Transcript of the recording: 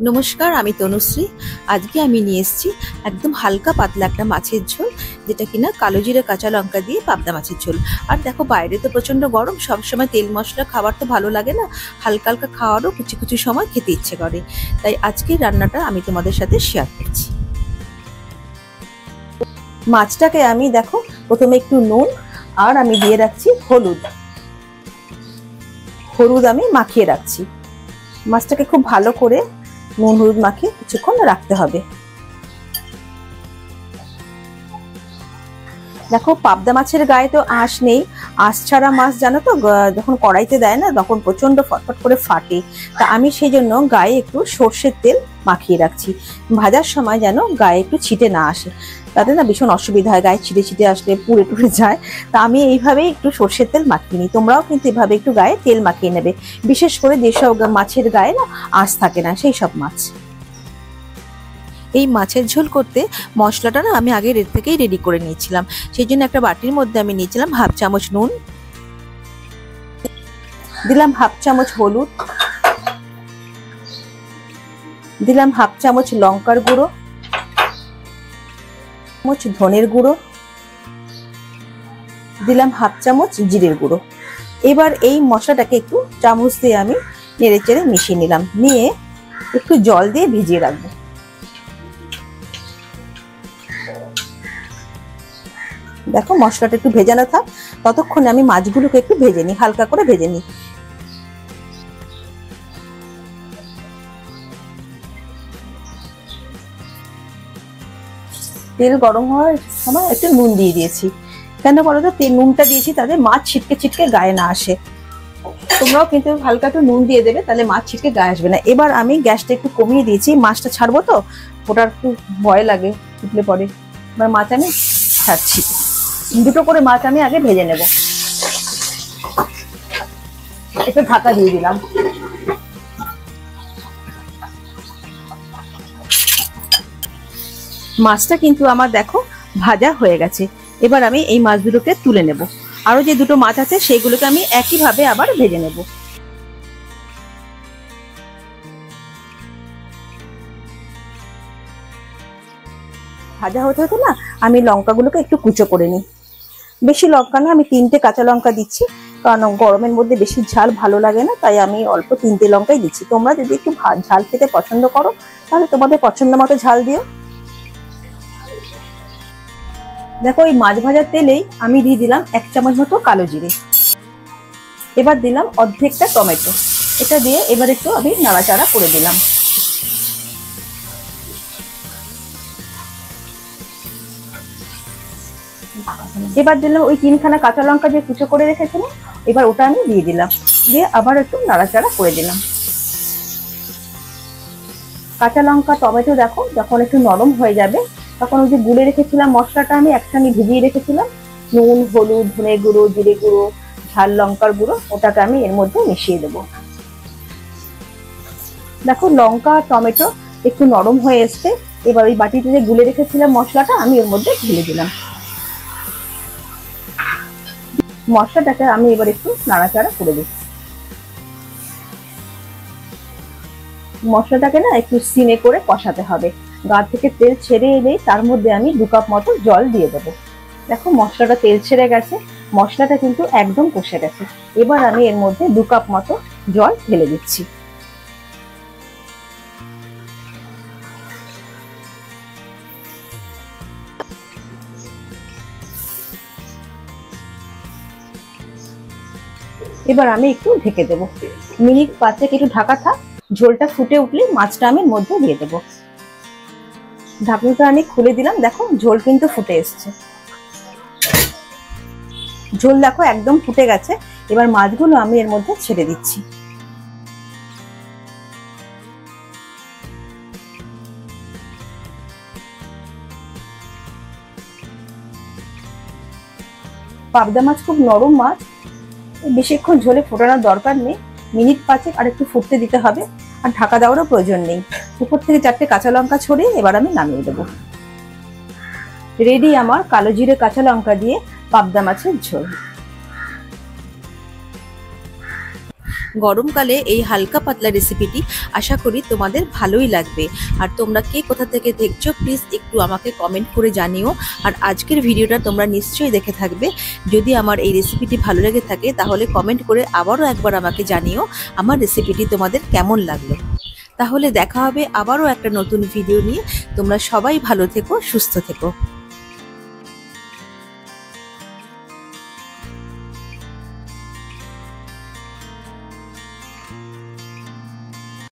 নমস্কার, আমি তনুশ্রী। আজকে আমি নিয়ে এসেছি একদম হালকা পাতলা একটা মাছের ঝোল, যেটা কিনা কালো জিরে কাঁচা লঙ্কা দিয়ে পাবদা মাছের ঝোল। আর দেখো, বাইরে তো প্রচন্ড গরম, সবসময় তেল মশলা খাবার তো ভালো লাগে না, হালকা হালকা খাওয়ারও কিছু কিছু সময় খেতে ইচ্ছে করে। তাই আজকের রান্নাটা আমি তোমাদের সাথে শেয়ার করছি। মাছটাকে আমি দেখো প্রথমে একটু নুন আর আমি দিয়ে রাখছি হলুদ আমি মাখিয়ে রাখছি। মাছটাকে খুব ভালো করে নুন হলুদ মাখিয়ে কিছুক্ষণ রাখতে হবে। দেখো, পাবদা মাছের গায়ে তো আঁশ নেই। আঁশ ছাড়া মাছ জানো তো, যখন কড়াইতে দেয় না তখন প্রচন্ড ফটফট করে ফাটে। তা আমি সেই জন্য গায়ে একটু সর্ষের তেল মাখিয়ে রাখছি, ভাজার সময় যেন গায়ে একটু ছিটে না আসে। তাতে না ভীষণ অসুবিধা হয়, গায়ে ছিটে ছিটে আসলে পুড়ে টুড়ে যায়। তা আমি এইভাবেই একটু সর্ষের তেল মাখিয়ে নিই। তোমরাও কিন্তু এভাবে একটু গায়ে তেল মাখিয়ে নেবে, বিশেষ করে যেসব মাছের গায়ে না আঁশ থাকে না সেই সব মাছ। এই মাছের ঝোল করতে মশলাটা না আমি আগে থেকেই রেডি করে নিয়েছিলাম। সেই জন্য একটা বাটির মধ্যে আমি নিয়েছিলাম হাফ চামচ নুন, দিলাম হাফ চামচ হলুদ, দিলাম হাফ চামচ লঙ্কার গুঁড়ো, চামচ ধনের গুঁড়ো, দিলাম হাফ চামচ জিরের গুঁড়ো। এবার এই মশলাটাকে একটু চামচ দিয়ে আমি নেড়ে চেড়ে মিশিয়ে নিলাম, নিয়ে একটু জল দিয়ে ভিজিয়ে রাখবো। দেখো, মশলাটা একটু ভেজানো থাক, ততক্ষণে আমি মাছগুলোকে একটু ভেজে নিই, হালকা করে ভেজে নিই। তেল গরম হওয়ার সময় একটু নুন দিয়ে দিয়েছি। কেন বলো তো, নুনটা দিয়েছি তাতে মাছ ছিটকে ছিটকে গায়ে না আসে। তোমরাও কিন্তু হালকা একটু নুন দিয়ে দেবে, তাহলে মাছ ছিটকে গায়ে আসবে না। এবার আমি গ্যাসটা একটু কমিয়ে দিয়েছি, মাছটা ছাড়বো তো, ওটার একটু ভয় লাগে উঠলে পরে। এবার মাছ আমি ছাড়ছি, দুটো করে মাছ আমি আগে ভেজে নেব। একটু ঢাকা দিয়ে দিলাম। মাছটা কিন্তু আমার দেখো ভাজা হয়ে গেছে। এবার আমি এই মাছগুলোকে তুলে নেব। আরো যে দুটো মাছ আছে সেইগুলোকে আমি একইভাবে আবার ভেজে নেব। ভাজা হতে হতে না আমি লঙ্কাগুলোকে একটু কুচো করে নিই। বেশি লঙ্কা না, আমি 3টে কাঁচা লঙ্কা দিচ্ছি, কারণ গরমের মধ্যে বেশি ঝাল ভালো লাগে না, তাই আমি অল্প 3টে লঙ্কাই দিচ্ছি। তোমরা যদি একটু ঝাল খেতে পছন্দ করো তাহলে তোমাদের পছন্দ মতো ঝাল দিও। দেখো, এই মাছ ভাজার তেলেই আমি দিয়ে দিলাম 1 চামচ মতো কালো জিরে। এবার দিলাম অর্ধেকটা টমেটো, এটা দিয়ে এবার একটু আমি নাড়াচাড়া করে দিলাম। এবার দিলাম ওই 3খানা কাঁচা লঙ্কা যে কুচো করে রেখেছিলাম, এবার ওটা আমি দিয়ে দিলাম, দিয়ে আবার একটু নাড়াচাড়া করে দিলাম। কাঁচা লঙ্কা টমেটো দেখো যখন একটু নরম হয়ে যাবে, তখন ওই যে গুলে রেখেছিলাম মশলাটা আমি একসঙ্গে ভিজিয়ে রেখেছিলাম, নুন হলুদ ধনে গুঁড়ো জিরে গুঁড়ো ঝাল লঙ্কার গুঁড়ো, ওটাকে আমি এর মধ্যে মিশিয়ে দেবো। দেখো, লঙ্কা টমেটো একটু নরম হয়ে এসছে। এবার ওই বাটিতে যে গুলে রেখেছিলাম মশলাটা আমি এর মধ্যে ঢেলে দিলাম। মশলাটাকে আমি এবার একটু নাড়াচাড়া করে দিচ্ছি। মশলাটাকে না একটু সিমে করে কষাতে হবে, গা থেকে তেল ছেড়ে এলেই তার মধ্যে আমি 2 কাপ মতো জল দিয়ে দেবো। দেখো, মশলাটা তেল ছেড়ে গেছে, মশলাটা কিন্তু একদম কষে গেছে। এবার আমি এর মধ্যে 2 কাপ মতো জল ঢেলে দিচ্ছি। এবার আমি একটু ঢেকে দেবো, মিনিট 5 একটু ঢাকা থাক। ঝোলটা ফুটে উঠলে মাছটা আমি মধ্যে দিয়ে দেবো। ঢাকনাটা আমি খুলে দিলাম, দেখো ঝোল কিন্তু ফুটে এসছে। ঝোল দেখো একদম ফুটে গেছে। এবার মাছগুলো আমি এর মধ্যে ছেড়ে দিচ্ছি। পাবদা মাছ খুব নরম মাছ, বেশিক্ষণ ঝোলে ফোটানোর দরকার নেই, মিনিট 5 আর একটু ফুটতে দিতে হবে, আর ঢাকা দেওয়ারও প্রয়োজন নেই। উপর থেকে 4টে কাঁচা লঙ্কা ছড়িয়ে এবার আমি নামিয়ে দেবো। রেডি আমার কালো জিরে কাঁচা লঙ্কা দিয়ে পাবদা মাছের ঝোল। গরমকালে এই হালকা পাতলা রেসিপিটি আশা করি তোমাদের ভালোই লাগবে। আর তোমরা কে কোথা থেকে দেখছো প্লিজ একটু আমাকে কমেন্ট করে জানিও। আর আজকের ভিডিওটা তোমরা নিশ্চয়ই দেখে থাকবে। যদি আমার এই রেসিপিটি ভালো লেগে থাকে তাহলে কমেন্ট করে আবারও একবার আমাকে জানিও আমার রেসিপিটি তোমাদের কেমন লাগলো। তাহলে দেখা হবে আবারও একটা নতুন ভিডিও নিয়ে। তোমরা সবাই ভালো থেকো, সুস্থ থেকো।